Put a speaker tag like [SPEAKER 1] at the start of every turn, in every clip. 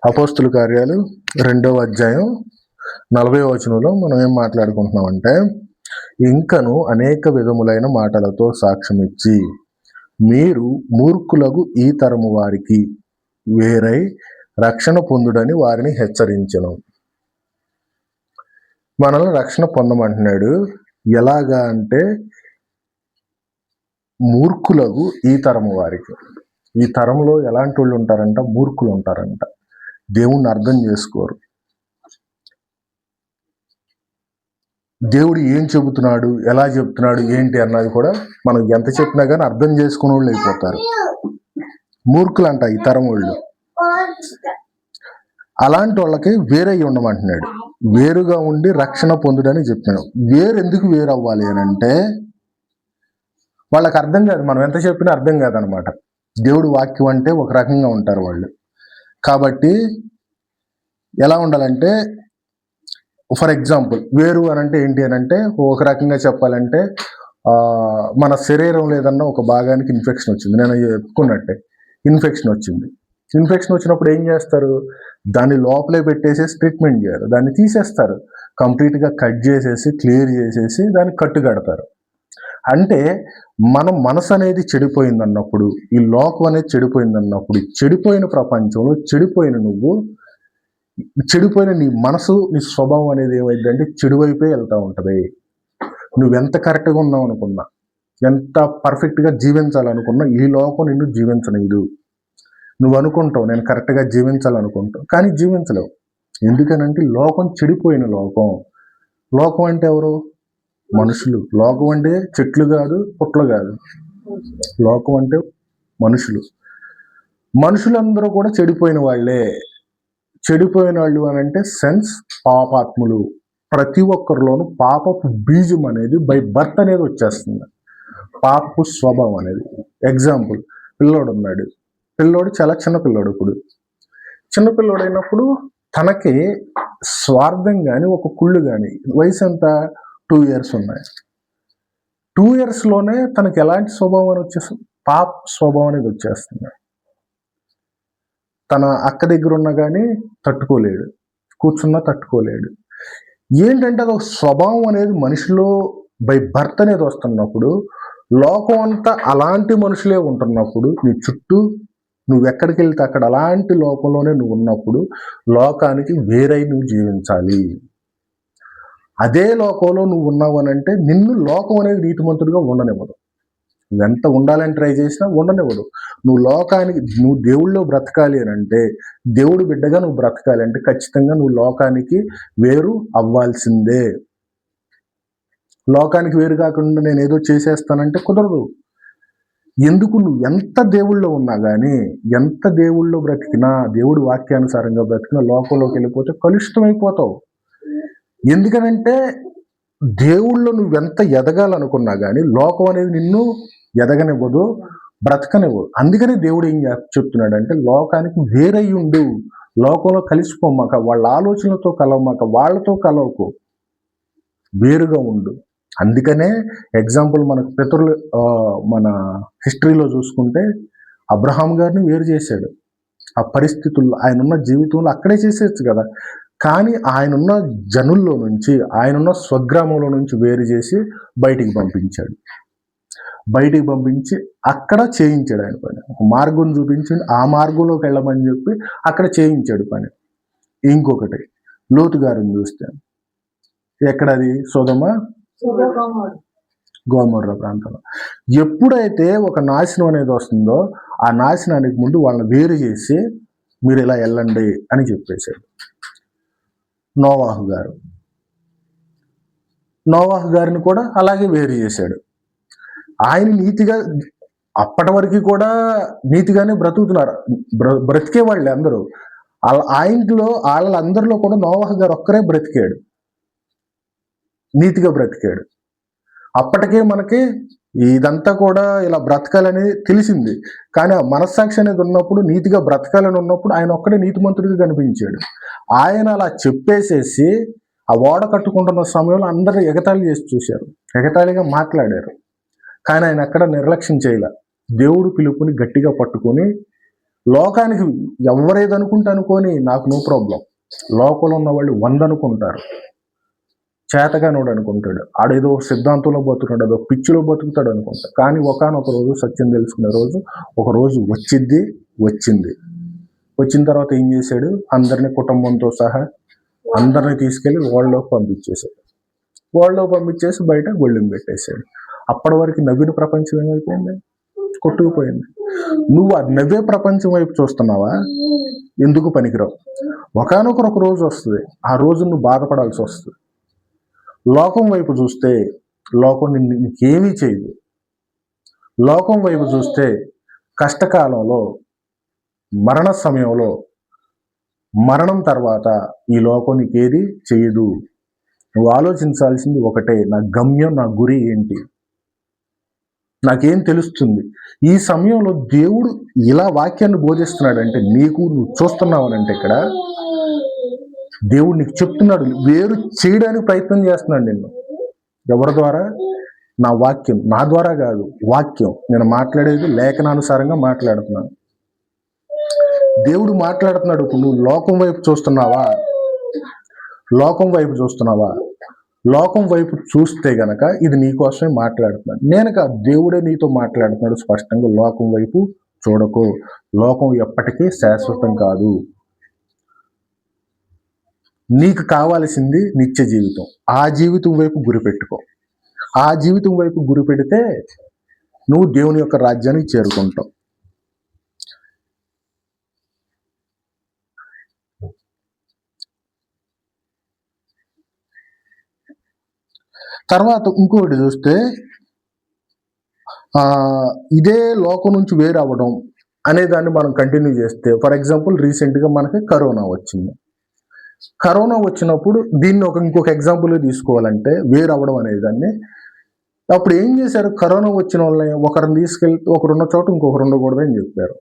[SPEAKER 1] అపోస్తుల కార్యాలు 2వ అధ్యాయం 40వ వచనంలో మనం ఏం మాట్లాడుకుంటున్నామంటే, ఇంకను అనేక విధములైన మాటలతో సాక్ష్యమిచ్చి మీరు మూర్ఖులకు ఈ తరము వారికి వేరై రక్షణ పొందుడని వారిని హెచ్చరించెను. మనల్ని రక్షణ పొందమంటున్నాడు. ఎలాగా అంటే మూర్ఖులకు ఈ తరము వారికి. ఈ తరంలో ఎలాంటి వాళ్ళు ఉంటారంట? మూర్ఖులు ఉంటారంట. దేవుణ్ణి అర్థం చేసుకోరు. దేవుడు ఏం చెబుతున్నాడు, ఎలా చెబుతున్నాడు, ఏంటి అన్నది కూడా మనం ఎంత చెప్పినా కానీ అర్థం చేసుకునే వాళ్ళు అయిపోతారు. మూర్ఖులు అంట ఈ తరం వాళ్ళు. అలాంటి వాళ్ళకి వేరే ఉండమంటున్నాడు. వేరుగా ఉండి రక్షణ పొందుడని చెప్పాను. వేరు ఎందుకు వేరు అవ్వాలి అని అంటే, వాళ్ళకి అర్థం కాదు. మనం ఎంత చెప్పినా అర్థం కాదనమాట. దేవుడు వాక్యం అంటే ఒక రకంగా ఉంటారు వాళ్ళు. కాబట్టి ఎలా ఉండాలంటే, ఫర్ ఎగ్జాంపుల్ వేరు అని అంటే ఏంటి అని అంటే, ఒక రకంగా చెప్పాలంటే మన శరీరంలో ఏదన్నా ఒక భాగానికి ఇన్ఫెక్షన్ వచ్చింది. నేను చెప్పుకున్నట్టే ఇన్ఫెక్షన్ వచ్చింది. ఇన్ఫెక్షన్ వచ్చినప్పుడు ఏం చేస్తారు? దాన్ని లోపలే పెట్టేసేసి ట్రీట్మెంట్ చేయరు. దాన్ని తీసేస్తారు. కంప్లీట్గా కట్ చేసేసి క్లియర్ చేసేసి దాన్ని కట్టు కడతారు. అంటే మన మనసు అనేది చెడిపోయింది అన్నప్పుడు, ఈ లోకం అనేది చెడిపోయింది అన్నప్పుడు, చెడిపోయిన ప్రపంచంలో చెడిపోయిన నువ్వు, చెడిపోయిన నీ మనసు, నీ స్వభావం అనేది ఏమైందంటే చెడు వైపే వెళ్తూ ఉంటుంది. నువ్వెంత కరెక్ట్గా ఉన్నావు అనుకున్నా, ఎంత పర్ఫెక్ట్గా జీవించాలనుకున్నా, ఈ లోకం నిన్ను జీవించలేదు. నువ్వు అనుకుంటావు నేను కరెక్ట్గా జీవించాలనుకుంటావు, కానీ జీవించలేవు. ఎందుకనంటే లోకం చెడిపోయిన లోకం. లోకం అంటే ఎవరు? మనుషులు. లోకం అంటే చెట్లు కాదు, పుట్లు కాదు. లోకం అంటే మనుషులు. మనుషులందరూ కూడా చెడిపోయిన వాళ్ళే. చెడిపోయిన వాళ్ళు అని అంటే సెన్స్ పాపాత్ములు. ప్రతి ఒక్కరిలోనూ పాపపు బీజం అనేది బై బర్త్ అనేది వచ్చేస్తుంది. పాపపు స్వభావం అనేది. ఎగ్జాంపుల్, పిల్లోడు ఉన్నాడు. పిల్లోడు చాలా చిన్న పిల్లోడు. ఇప్పుడు చిన్నపిల్లోడు అయినప్పుడు తనకి స్వార్థం కానీ ఒక కుళ్ళు కానీ, వయసు ఎంత? 2 years ఉన్నాయి. 2 yearsలోనే తనకి ఎలాంటి స్వభావం అని వచ్చేస్తుంది? పాప స్వభావం అనేది వచ్చేస్తుంది. తన అక్క దగ్గర ఉన్నా కానీ తట్టుకోలేడు, కూర్చున్నా తట్టుకోలేడు. ఏంటంటే అది ఒక స్వభావం అనేది మనిషిలో బై బర్త్ అనేది వస్తున్నప్పుడు, లోకం అంతా అలాంటి మనుషులే ఉంటున్నప్పుడు, నీ చుట్టూ నువ్వు ఎక్కడికి వెళ్తే అక్కడ అలాంటి లోకంలోనే నువ్వు ఉన్నప్పుడు, లోకానికి వేరై నువ్వు జీవించాలి. అదే లోకంలో నువ్వు ఉన్నావు అని అంటే నిన్ను లోకం అనేది నీతిమంతుడిగా ఉండనివ్వదు. నువ్వెంత ఉండాలని ట్రై చేసినా ఉండనివ్వదు. నువ్వు లోకానికి, నువ్వు దేవుళ్ళో బ్రతకాలి అని అంటే, దేవుడు బిడ్డగా నువ్వు బ్రతకాలి అంటే ఖచ్చితంగా నువ్వు లోకానికి వేరు అవ్వాల్సిందే. లోకానికి వేరు కాకుండా నేను ఏదో చేసేస్తానంటే కుదరదు. ఎందుకు? నువ్వు ఎంత దేవుళ్ళో ఉన్నా కానీ, ఎంత దేవుళ్ళో బ్రతికినా, దేవుడు వాక్యానుసారంగా బ్రతికినా లోకంలోకి వెళ్ళిపోతే కలుషితమైపోతావు. ఎందుకనంటే దేవుళ్ళో నువ్వెంత ఎదగాలనుకున్నా కానీ లోకం అనేది నిన్ను ఎదగనివ్వదు, బ్రతకనివ్వదు. అందుకని దేవుడు ఏం చెప్తున్నాడంటే, లోకానికి వేరై ఉండు, లోకంలో కలిసిపోమాక, వాళ్ళ ఆలోచనలతో కలవమాక, వాళ్ళతో కలవకు, వేరుగా ఉండు. అందుకనే ఎగ్జాంపుల్ మనకు పితరులు, మన హిస్టరీలో చూసుకుంటే అబ్రహాం గారిని వేరు చేశాడు. ఆ పరిస్థితుల్లో, ఆయనున్న జీవితంలో అక్కడే చేసేయచ్చు కదా, కానీ ఆయనున్న జనుల్లో నుంచి, ఆయనున్న స్వగ్రామంలో నుంచి వేరు చేసి బయటికి పంపించాడు. బయటికి పంపించి అక్కడ చేయించాడు ఆయన పని. ఒక మార్గం చూపించి ఆ మార్గంలోకి వెళ్ళమని చెప్పి అక్కడ చేయించాడు పని. ఇంకొకటి, లోతు గారిని చూస్తే ఎక్కడది? సొదొమ గొమొర్రా ప్రాంతంలో. ఎప్పుడైతే ఒక నాశనం అనేది వస్తుందో, ఆ నాశనానికి ముందు వాళ్ళని వేరు చేసి మీరు ఇలా వెళ్ళండి అని చెప్పేశాడు. నోవాహు గారిని కూడా అలాగే వేరు చేశాడు. ఆయన నీతిగా, అప్పటి వరకు కూడా నీతిగానే బ్రతుకుతున్నారు, బ్రతికే వాళ్ళు అందరూ. ఆయనలో వాళ్ళందరిలో కూడా నోవాహు గారు ఒక్కరే బ్రతికాడు, నీతిగా బ్రతికాడు. అప్పటికే మనకి ఇదంతా కూడా ఇలా బ్రతకాలని తెలిసింది, కానీ ఆ మనస్సాక్షి అనేది ఉన్నప్పుడు, నీతిగా బ్రతకాలని ఉన్నప్పుడు ఆయన ఒక్కడే నీతిమంతుడిగా కనిపించాడు. ఆయన అలా చెప్పేసేసి ఆ ఓడ కట్టుకుంటున్న సమయంలో అందరూ ఎగతాళి చేసి చూశారు, ఎగతాళిగా మాట్లాడారు. కానీ ఆయన ఎక్కడ నిర్లక్ష్యం చేయలే. దేవుడు పిలుపుని గట్టిగా పట్టుకొని లోకానికి ఎవరేది అనుకుంటే అనుకొని నాకు నో ప్రాబ్లం. లోకంలో ఉన్న వాళ్ళు 100 అనుకుంటారు, చేతగానోడు అనుకుంటాడు, ఆడేదో సిద్ధాంతంలో బతుకుతాడు, అదో పిచ్చిలో బతుకుతాడు అనుకుంటాడు. కానీ ఒకానొక రోజు సత్యం తెలుసుకునే రోజు ఒక రోజు వచ్చింది. వచ్చిన తర్వాత ఏం చేశాడు? అందరినీ కుటుంబంతో సహా అందరిని తీసుకెళ్లి వాళ్ళలోకి పంపించేశాడు. వాళ్ళలోకి పంపించేసి బయట గొళ్ళెం పెట్టేశాడు. అప్పటి వరకు నవ్విన ప్రపంచం ఏమైపోయింది? కొట్టుకుపోయింది. నువ్వు ఆ నవ్వే ప్రపంచం వైపు చూస్తున్నావా? ఎందుకు పనికిరావు. ఒకానొక రోజు వస్తుంది, ఆ రోజు నువ్వు బాధపడాల్సి వస్తుంది. లోకం వైపు చూస్తే లోకం నీకేమీ చేయదు. లోకం వైపు చూస్తే కష్టకాలంలో, మరణ సమయంలో, మరణం తర్వాత ఈ లోకం నీకేది చేయదు. నువ్వు ఆలోచించాల్సింది ఒకటే, నా గమ్యం, నా గురి ఏంటి, నాకేం తెలుస్తుంది. ఈ సమయంలో దేవుడు ఇలా వాక్యాన్ని బోధిస్తున్నాడంటే నువ్వు చూస్తున్నావనంటే ఇక్కడ దేవుడు నీకు చెప్తున్నాడు, వేరు చేయడానికి ప్రయత్నం చేస్తున్నాడు నిన్ను. ఎవరి ద్వారా? నా వాక్యం. నా ద్వారా కాదు, వాక్యం. నేను మాట్లాడేది లేఖనానుసారంగా మాట్లాడుతున్నాను. దేవుడు మాట్లాడుతున్నాడు. ఇప్పుడు నువ్వు లోకం వైపు చూస్తున్నావా? లోకం వైపు చూస్తే గనక ఇది నీకోసమే మాట్లాడుతున్నాడు. నేను కాదు, దేవుడే నీతో మాట్లాడుతున్నాడు స్పష్టంగా. లోకం వైపు చూడకు. లోకం ఎప్పటికీ శాశ్వతం కాదు. నీకు కావాల్సింది నిత్య జీవితం. ఆ జీవితం వైపు గురిపెట్టుకో. ఆ జీవితం వైపు గురిపెడితే నువ్వు దేవుని యొక్క రాజ్యానికి చేరుకుంటావు. తర్వాత ఇంకొకటి చూస్తే ఇదే లోకం నుంచి వేరు అవ్వడం అనే దాన్ని మనం కంటిన్యూ చేస్తే, ఫర్ ఎగ్జాంపుల్ రీసెంట్గా మనకి కరోనా వచ్చింది. కరోనా వచ్చినప్పుడు దీన్ని ఇంకొక ఎగ్జాంపుల్ తీసుకోవాలంటే వేరు అవ్వడం అనేది దాన్ని, అప్పుడు ఏం చేశారు? కరోనా వచ్చిన వాళ్ళని ఒకరిని తీసుకెళ్తే ఒకరున్న చోట ఇంకొకరు ఉండకూడదు అని చెప్పారు.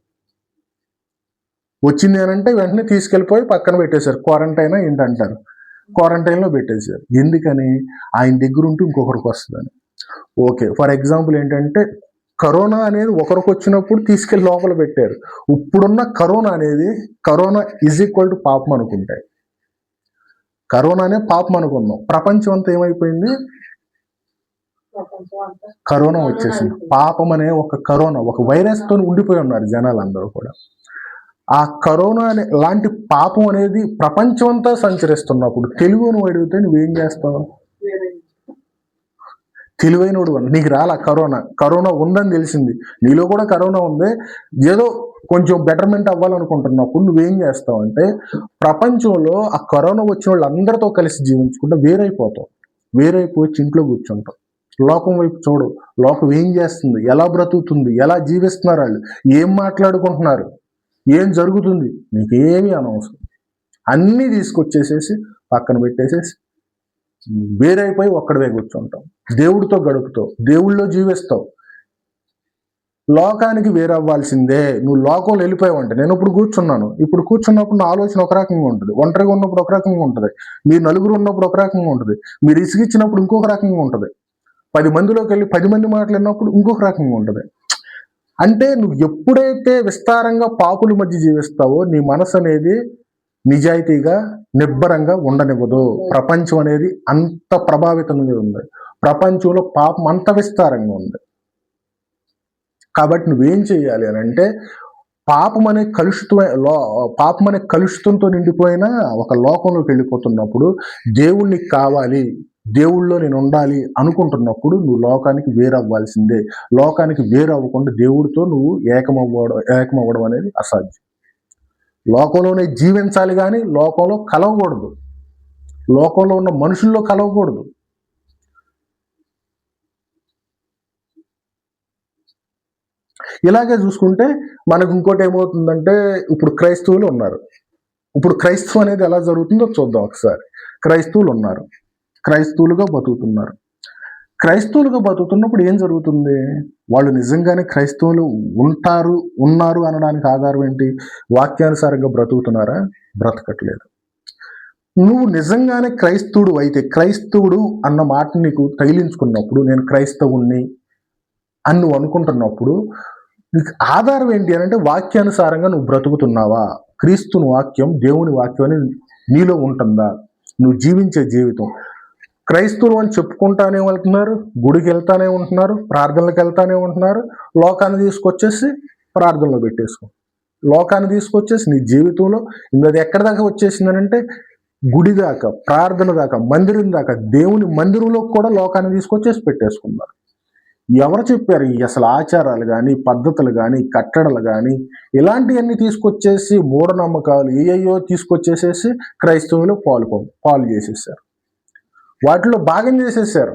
[SPEAKER 1] వచ్చింది అని అంటే వెంటనే తీసుకెళ్ళిపోయి పక్కన పెట్టేశారు. క్వారంటైన్ ఏంటంటారు, క్వారంటైన్లో పెట్టేశారు. ఎందుకని? ఆయన దగ్గర ఉంటే ఇంకొకరికి వస్తుందని. ఓకే, ఫర్ ఎగ్జాంపుల్ ఏంటంటే కరోనా అనేది ఒకరికి వచ్చినప్పుడు తీసుకెళ్లి లోపల పెట్టారు. ఇప్పుడున్న కరోనా ఈజ్ ఈక్వల్ టు పాపం అనుకుంటాయి. కరోనానే పాపం అనుకున్నాం. ప్రపంచం అంతా ఏమైపోయింది? కరోనా వచ్చేసింది. పాపం అనే ఒక వైరస్ తో ఉండిపోయి ఉన్నారు జనాలందరూ కూడా. ఆ కరోనా లాంటి పాపం అనేది ప్రపంచం అంతా సంచరిస్తున్నప్పుడు తెలుగును అడిగితే నువ్వేం చేస్తావు? తెలివైనడు. నీకు రాలా కరోనా ఉందని తెలిసింది, నీలో కూడా కరోనా ఉంది, ఏదో కొంచెం బెటర్మెంట్ అవ్వాలనుకుంటున్నప్పుడు నువ్వేం చేస్తావు అంటే ప్రపంచంలో ఆ కరోనా వచ్చిన వాళ్ళందరితో కలిసి జీవించుకుంటూ వేరైపోయి ఇంట్లో కూర్చుంటావు. లోకం వైపు చూడు. లోకం ఏం చేస్తుంది, ఎలా బ్రతుకుతుంది, ఎలా జీవిస్తున్నారు, వాళ్ళు ఏం మాట్లాడుకుంటున్నారు, ఏం జరుగుతుంది, నీకేమీ అనవసరం. అన్నీ తీసుకొచ్చేసేసి పక్కన పెట్టేసేసి వేరైపోయి ఒక్కడివే కూర్చుంటావు. దేవుడితో గడుపుతావు, దేవుళ్ళో జీవిస్తావు. లోకానికి వేరవ్వాల్సిందే. నువ్వు లోకంలో వెళ్ళిపోయావంటే, నేను ఇప్పుడు కూర్చున్నప్పుడు నా ఆలోచన ఒక రకంగా ఉంటుంది, ఒంటరిగా ఉన్నప్పుడు ఒక రకంగా ఉంటుంది, మీరు నలుగురు ఉన్నప్పుడు ఒక రకంగా ఉంటుంది, మీరు ఇసిగిచ్చినప్పుడు ఇంకొక రకంగా ఉంటుంది, 10 మందిలోకి వెళ్ళి 10 మంది మాట్లాడినప్పుడు ఇంకొక రకంగా ఉంటుంది. అంటే నువ్వు ఎప్పుడైతే విస్తారంగా పాపుల మధ్య జీవిస్తావో నీ మనసు అనేది నిజాయితీగా నిబ్బరంగా ఉండనివ్వదు. ప్రపంచం అనేది అంత ప్రభావితంగా ఉంది. ప్రపంచంలో పాపం అంత విస్తారంగా ఉంది. కాబట్టి నువ్వేం చేయాలి అని అంటే పాపం అనే కలుషితంతో నిండిపోయిన ఒక లోకంలోకి వెళ్ళిపోతున్నప్పుడు దేవుణ్ణి కావాలి, దేవుళ్ళో నేను ఉండాలి అనుకుంటున్నప్పుడు నువ్వు లోకానికి వేరవ్వాల్సిందే. లోకానికి వేరవ్వకుండా దేవుడితో నువ్వు ఏకమవ్వడం అనేది అసాధ్యం. లోకంలోనే జీవించాలి కానీ లోకంలో కలవకూడదు, లోకంలో ఉన్న మనుషుల్లో కలవకూడదు. ఇలాగే చూసుకుంటే మనకు ఇంకోటి ఏమవుతుందంటే ఇప్పుడు క్రైస్తవులు ఉన్నారు. ఇప్పుడు క్రైస్తవం అనేది ఎలా జరుగుతుందో చూద్దాం ఒకసారి. క్రైస్తవులు ఉన్నారు, క్రైస్తవులుగా బతుకుతున్నారు. క్రైస్తవులుగా బతుకుతున్నప్పుడు ఏం జరుగుతుంది? వాళ్ళు నిజంగానే క్రైస్తవులు ఉన్నారు అనడానికి ఆధారం ఏంటి? వాక్యానుసారంగా బ్రతుకుతున్నారా? బ్రతకట్లేదు. నువ్వు నిజంగానే క్రైస్తవుడు అయితే, క్రైస్తవుడు అన్న మాట నీకు తగిలించుకున్నప్పుడు, నేను క్రైస్తవుణ్ణి అని నువ్వు అనుకుంటున్నప్పుడు నీకు ఆధారం ఏంటి అని అంటే వాక్యానుసారంగా నువ్వు బ్రతుకుతున్నావా, క్రీస్తుని వాక్యం దేవుని వాక్యం అని నీలో ఉంటుందా, నువ్వు జీవించే జీవితం. క్రైస్తవులు అని చెప్పుకుంటానే వెళ్తున్నారు, గుడికి వెళ్తానే ఉంటున్నారు, ప్రార్థనలకు వెళ్తానే ఉంటున్నారు, లోకాన్ని తీసుకొచ్చేసి ప్రార్థనలో పెట్టేసుకో, లోకాన్ని తీసుకొచ్చేసి నీ జీవితంలో అది ఎక్కడి దాకా వచ్చేసిందనంటే గుడి దాకా, ప్రార్థన దాకా, మందిరం దాకా, దేవుని మందిరంలో కూడా లోకాన్ని తీసుకొచ్చేసి పెట్టేసుకున్నారు. ఎవరు చెప్పారు ఈ అసలు ఆచారాలు కానీ, పద్ధతులు కానీ, కట్టడలు కానీ, ఇలాంటివన్నీ తీసుకొచ్చేసి మూఢనమ్మకాలు ఏయో తీసుకొచ్చేసేసి క్రైస్తవులు పాలు చేసేసారు, వాటిలో భాగం చేసేసారు.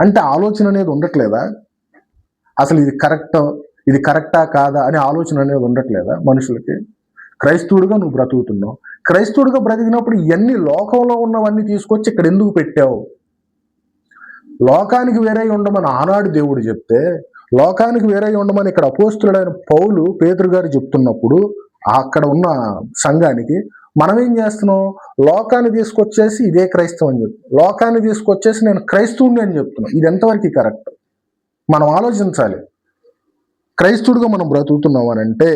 [SPEAKER 1] అంటే ఆలోచన అనేది ఉండట్లేదా? అసలు ఇది కరెక్టా కాదా అనే ఆలోచన అనేది ఉండట్లేదా మనుషులకి? క్రైస్తవుడిగా నువ్వు బ్రతుకుతున్నావు, క్రైస్తవుడిగా బ్రతికినప్పుడు ఇవన్నీ లోకంలో ఉన్నవన్నీ తీసుకొచ్చి ఇక్కడ ఎందుకు పెట్టావు? లోకానికి వేరే ఉండమని ఆనాడు దేవుడు చెప్తే, లోకానికి వేరే ఉండమని ఇక్కడ అపోస్తులుడైన పౌలు పేతురు గారు చెప్తున్నప్పుడు అక్కడ ఉన్న సంఘానికి మనం ఏం చేస్తున్నాం? లోకాన్ని తీసుకొచ్చేసి ఇదే క్రైస్తవం అని చెప్తున్నాం, లోకాన్ని తీసుకొచ్చేసి నేను క్రైస్తవుని అని చెప్తున్నాం. ఇది ఎంతవరకు కరెక్ట్? మనం ఆలోచించాలి. క్రైస్తవుడిగా మనం బ్రతుకుతున్నాం అని అంటే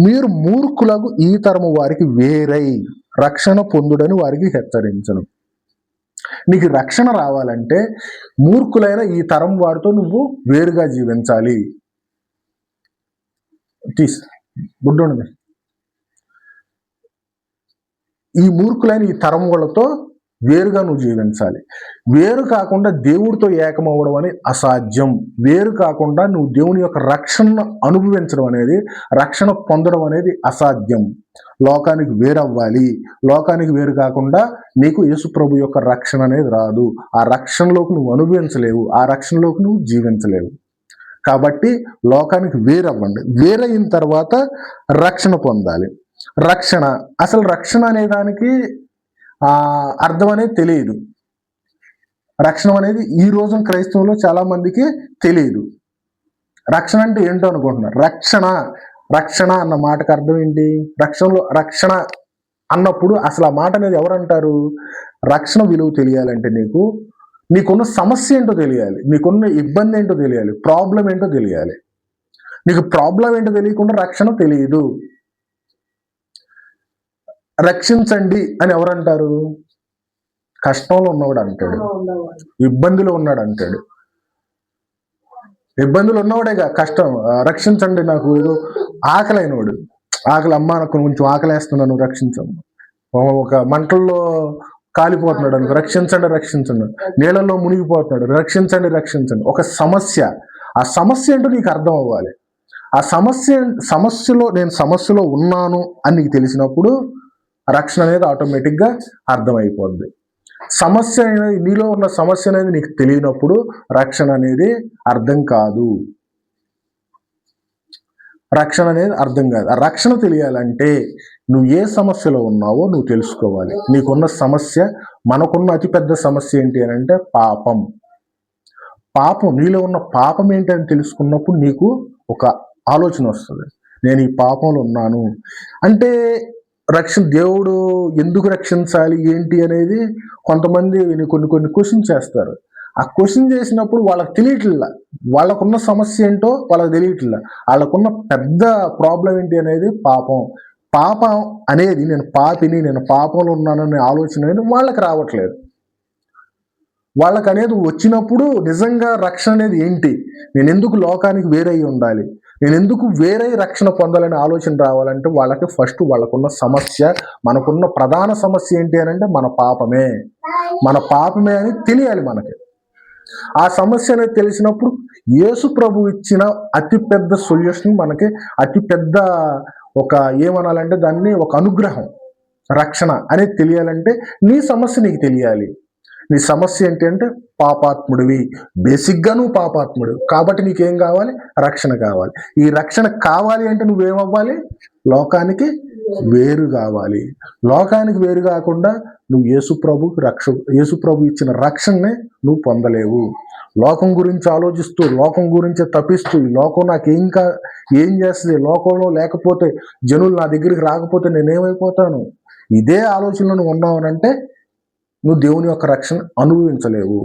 [SPEAKER 1] మీరు మూర్ఖులకు ఈ తరము వారికి వేరై రక్షణ పొందుడని వారికి హెచ్చరించను. నీకు రక్షణ రావాలంటే మూర్ఖులైన ఈ తరం వారితో నువ్వు వేరుగా జీవించాలి. బుడ్డోండి, ఈ మూర్ఖులైన ఈ తరం వాళ్ళతో వేరుగా నువ్వు జీవించాలి. వేరు కాకుండా దేవుడితో ఏకమవ్వడం అనేది అసాధ్యం. వేరు కాకుండా నువ్వు దేవుని యొక్క రక్షణను అనుభవించడం అనేది, రక్షణ పొందడం అనేది అసాధ్యం. లోకానికి వేరవ్వాలి. లోకానికి వేరు కాకుండా నీకు యేసు ప్రభు యొక్క రక్షణ అనేది రాదు. ఆ రక్షణలోకి నువ్వు అనుభవించలేవు, ఆ రక్షణలోకి నువ్వు జీవించలేవు. కాబట్టి లోకానికి వేరవ్వండి. వేరైన తర్వాత రక్షణ పొందాలి. అసలు రక్షణ అనే దానికి అర్థం అనేది తెలియదు. రక్షణ అనేది ఈ రోజు క్రైస్తవులో చాలా మందికి తెలియదు. రక్షణ అంటే ఏంటో అనుకుంటున్నారు. రక్షణ అన్న మాటకు అర్థం ఏంటి? రక్షణ అన్నప్పుడు అసలు ఆ మాట అనేది ఎవరంటారు? రక్షణ విలువ తెలియాలంటే నీకున్న సమస్య ఏంటో తెలియాలి, నీకున్న ఇబ్బంది ఏంటో తెలియాలి, ప్రాబ్లం ఏంటో తెలియాలి. నీకు ప్రాబ్లం ఏంటో తెలియకుండా రక్షణ తెలియదు. రక్షించండి అని ఎవరంటారు? కష్టంలో ఉన్నవాడు అంటాడు, ఇబ్బందులు ఉన్నాడు అంటాడు. ఇబ్బందులు ఉన్నవాడేగా కష్టం. రక్షించండి, నాకు ఏదో ఆకలైనవాడు, అమ్మ నాకు కొంచెం ఆకలేస్తున్నాను రక్షించండి. ఒక మంటల్లో కాలిపోతున్నాడు అనుకో, రక్షించండి. నీళ్ళల్లో మునిగిపోతున్నాడు, రక్షించండి. ఒక సమస్య, ఆ సమస్య ఏంటో నీకు అర్థం అవ్వాలి. ఆ నేను సమస్యలో ఉన్నాను అని నీకు తెలిసినప్పుడు రక్షణ అనేది ఆటోమేటిక్గా అర్థమైపోద్ది. సమస్య అనేది, నీలో ఉన్న సమస్య అనేది నీకు తెలియనప్పుడు రక్షణ అనేది అర్థం కాదు. ఆ రక్షణ తెలియాలంటే నువ్వు ఏ సమస్యలో ఉన్నావో నువ్వు తెలుసుకోవాలి. నీకున్న సమస్య, మనకున్న అతిపెద్ద సమస్య ఏంటి అని అంటే పాపం. నీలో ఉన్న పాపం ఏంటి అని తెలుసుకున్నప్పుడు నీకు ఒక ఆలోచన వస్తుంది, నేను ఈ పాపంలో ఉన్నాను అంటే. దేవుడు ఎందుకు రక్షించాలి ఏంటి అనేది కొంతమంది కొన్ని క్వశ్చన్ చేస్తారు. ఆ క్వశ్చన్ చేసినప్పుడు వాళ్ళకి తెలియట్లా, వాళ్ళకున్న సమస్య ఏంటో వాళ్ళకి తెలియట్లా. వాళ్ళకున్న పెద్ద ప్రాబ్లం ఏంటి అనేది పాపం అనేది, నేను పాపంలో ఉన్నాననే ఆలోచన అనేది వాళ్ళకి రావట్లేదు. వాళ్ళకి అనేది వచ్చినప్పుడు నిజంగా రక్షణ అనేది ఏంటి, నేను ఎందుకు లోకానికి వేరై ఉండాలి, నేను ఎందుకు వేరే రక్షణ పొందాలనే ఆలోచన రావాలంటే వాళ్ళకి ఫస్ట్ వాళ్ళకున్న సమస్య, మనకున్న ప్రధాన సమస్య ఏంటి అని అంటే మన పాపమే అని తెలియాలి మనకి. ఆ సమస్య అనేది తెలిసినప్పుడు యేసు ప్రభు ఇచ్చిన అతిపెద్ద సొల్యూషన్, మనకి అతిపెద్ద ఏమనాలంటే దాన్ని ఒక అనుగ్రహం, రక్షణ అనేది తెలియాలంటే నీ సమస్య నీకు తెలియాలి. నీ సమస్య ఏంటి అంటే పాపాత్ముడివి, బేసిక్గా నువ్వు పాపాత్ముడు కాబట్టి నీకేం కావాలి? రక్షణ కావాలి. ఈ రక్షణ కావాలి అంటే నువ్వేమవ్వాలి? లోకానికి వేరు కావాలి. లోకానికి వేరు కాకుండా నువ్వు యేసు ప్రభు ఇచ్చిన రక్షణనే నువ్వు పొందలేవు. లోకం గురించి ఆలోచిస్తూ, లోకం గురించి తప్పిస్తూ, ఈ లోకం ఏం చేస్తుంది, లోకంలో లేకపోతే జనులు నా దగ్గరికి రాకపోతే నేనేమైపోతాను, ఇదే ఆలోచనలో నువ్వు ఉన్నావనంటే నువ్వు దేవుని యొక్క రక్షణ అనుభవించలేవు.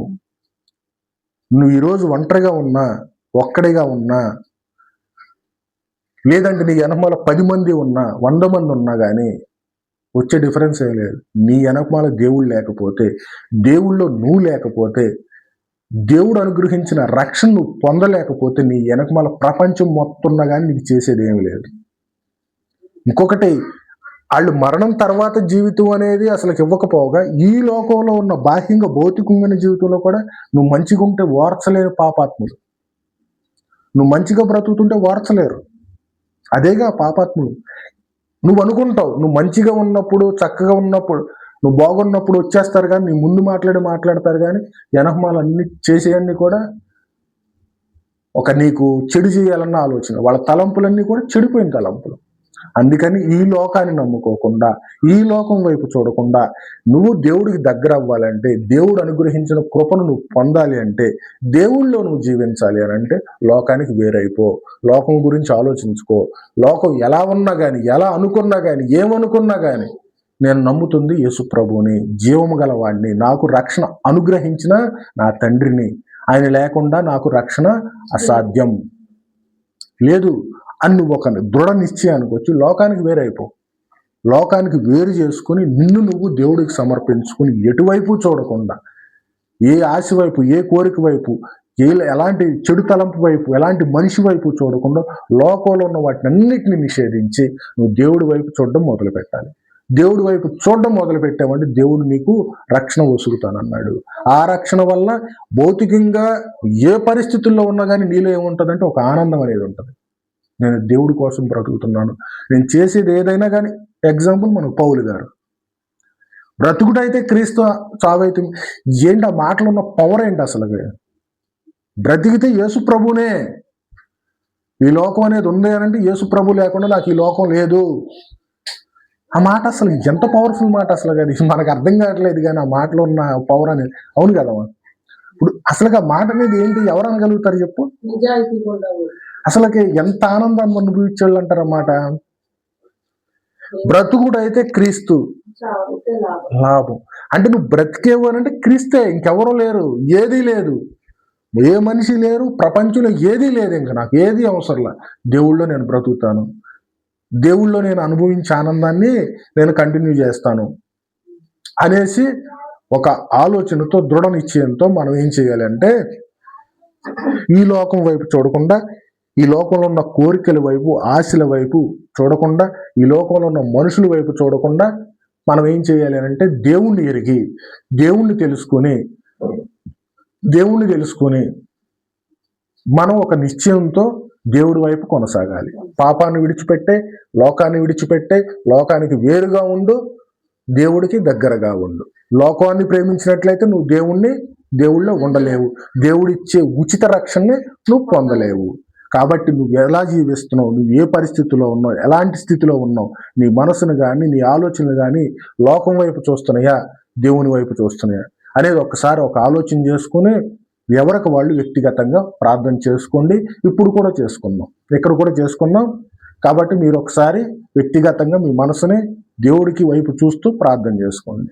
[SPEAKER 1] నువ్వు ఈరోజు ఒంటరిగా ఉన్నా, ఒక్కడిగా ఉన్నా, లేదంటే నీ వెనకమాల 10 మంది ఉన్నా, 100 మంది ఉన్నా కానీ వచ్చే డిఫరెన్స్ ఏం లేదు. నీ వెనకమాల దేవుడు లేకపోతే, దేవుళ్ళో నువ్వు లేకపోతే, దేవుడు అనుగ్రహించిన రక్షణ నువ్వు పొందలేకపోతే, నీ వెనకమాల ప్రపంచం మొత్తం ఉన్నా కానీ నీకు చేసేది ఏమి లేదు. ఇంకొకటి, వాళ్ళు మరణం తర్వాత జీవితం అనేది అసలు ఇవ్వకపోగా, ఈ లోకంలో ఉన్న బాహ్యంగా భౌతికంగా జీవితంలో కూడా నువ్వు మంచిగా ఉంటే ఓర్చలేరు పాపాత్ములు. నువ్వు మంచిగా బ్రతుకుతుంటే ఓర్చలేరు. అదేగా పాపాత్ములు. నువ్వు అనుకుంటావు నువ్వు మంచిగా ఉన్నప్పుడు, చక్కగా ఉన్నప్పుడు, నువ్వు బాగున్నప్పుడు వచ్చేస్తారు కానీ నీ ముందు మాట్లాడతారు కానీ వెనకమాల అన్ని చేసేయన్నీ కూడా ఒక నీకు చెడు చేయాలన్న ఆలోచన. వాళ్ళ తలంపులన్నీ కూడా చెడిపోయిన తలంపులు. అందుకని ఈ లోకాన్ని నమ్ముకోకుండా, ఈ లోకం వైపు చూడకుండా, నువ్వు దేవుడికి దగ్గర అవ్వాలంటే, దేవుడు అనుగ్రహించిన కృపను నువ్వు పొందాలి అంటే, దేవుళ్ళలో నువ్వు జీవించాలి అని అంటే లోకానికి వేరైపో. లోకం గురించి ఆలోచించుకో. లోకం ఎలా ఉన్నా కానీ, ఎలా అనుకున్నా కానీ, ఏమనుకున్నా కానీ, నేను నమ్ముతుంది యేసు ప్రభువుని, జీవము గలవాడిని, నాకు రక్షణ అనుగ్రహించిన నా తండ్రిని. ఆయన లేకుండా నాకు రక్షణ అసాధ్యం. లేదు అని నువ్వు ఒక దృఢ నిశ్చయానికి వచ్చి లోకానికి వేరైపో. లోకానికి వేరు చేసుకుని నిన్ను నువ్వు దేవుడికి సమర్పించుకుని ఎటువైపు చూడకుండా, ఏ ఆశ వైపు, ఏ కోరిక వైపు, ఎలాంటి చెడు తలంపు వైపు, ఎలాంటి మనిషి వైపు చూడకుండా లోకంలో ఉన్న వాటిని అన్నిటిని నిషేధించి నువ్వు దేవుడి వైపు చూడడం మొదలు పెట్టాలి. దేవుడి వైపు చూడడం మొదలు పెట్టామంటే దేవుడు నీకు రక్షణ వసుగుతానన్నాడు. ఆ రక్షణ వల్ల భౌతికంగా ఏ పరిస్థితుల్లో ఉన్నా కానీ నీలో ఏముంటుందంటే ఒక ఆనందం అనేది ఉంటుంది. నేను దేవుడి కోసం బ్రతుకుతున్నాను, నేను చేసేది ఏదైనా కానీ. ఎగ్జాంపుల్ మన పౌలు గారు, బ్రతుకుడైతే క్రీస్తు, చావైతే. ఏంటి ఆ మాటలు ఉన్న పవర్ ఏంటి అసలు? బ్రతికితే యేసు ప్రభునే. ఈ లోకం అనేది ఉంది అని అంటే యేసు ప్రభు లేకుండా నాకు ఈ లోకం లేదు. ఆ మాట అసలు ఎంత పవర్ఫుల్ మాట అసలు. అది మనకు అర్థం కావట్లేదు కానీ ఆ మాటలో ఉన్న పవర్ అనేది. అవును కదమ్మా? ఇప్పుడు అసలు ఆ మాట అనేది ఏంటి, ఎవరు అనగలుగుతారు చెప్పు? అసలుకి ఎంత ఆనందాన్ని అనుభవించేవాళ్ళు అంటారన్నమాట. బ్రతుకుడు అయితే క్రీస్తు, లాభం. అంటే నువ్వు బ్రతికేవు అని అంటే క్రీస్తే, ఇంకెవరూ లేరు, ఏదీ లేదు, ఏ మనిషి లేరు, ప్రపంచంలో ఏదీ లేదు. ఇంకా నాకు ఏది అవసరంలా. దేవుళ్ళో నేను బ్రతుకుతాను, దేవుళ్ళో నేను అనుభవించే ఆనందాన్ని నేను కంటిన్యూ చేస్తాను అనేసి ఒక ఆలోచనతో, దృఢ నిశ్చయంతో మనం ఏం చేయాలి అంటే, ఈ లోకం వైపు చూడకుండా, ఈ లోకంలో ఉన్న కోరికల వైపు, ఆశల వైపు చూడకుండా, ఈ లోకంలో ఉన్న మనుషుల వైపు చూడకుండా మనం ఏం చేయాలి అంటే దేవుణ్ణి ఎరిగి, దేవుణ్ణి తెలుసుకొని మనం ఒక నిశ్చయంతో దేవుడి వైపు కొనసాగాలి. పాపాన్ని విడిచిపెట్టే, లోకాన్ని విడిచిపెట్టే, లోకానికి వేరుగా ఉండు, దేవుడికి దగ్గరగా ఉండు. లోకాన్ని ప్రేమించినట్లయితే నువ్వు దేవుళ్ళో ఉండలేవు. దేవుడిచ్చే ఉచిత రక్షణని నువ్వు పొందలేవు. కాబట్టి నువ్వు ఎలా జీవిస్తున్నావు, నువ్వు ఏ పరిస్థితిలో ఉన్నావు, ఎలాంటి స్థితిలో ఉన్నావు, నీ మనసును కానీ, నీ ఆలోచనలు కానీ లోకం వైపు చూస్తున్నాయా, దేవుని వైపు చూస్తున్నాయా అనేది ఒకసారి ఒక ఆలోచన చేసుకుని ఎవరికి వాళ్ళు వ్యక్తిగతంగా ప్రార్థన చేసుకోండి. ఇప్పుడు కూడా చేసుకుందాం, ఇక్కడ కూడా చేసుకుందాం. కాబట్టి మీరు ఒకసారి వ్యక్తిగతంగా మీ మనసుని దేవుడికి వైపు చూస్తూ ప్రార్థన చేసుకోండి.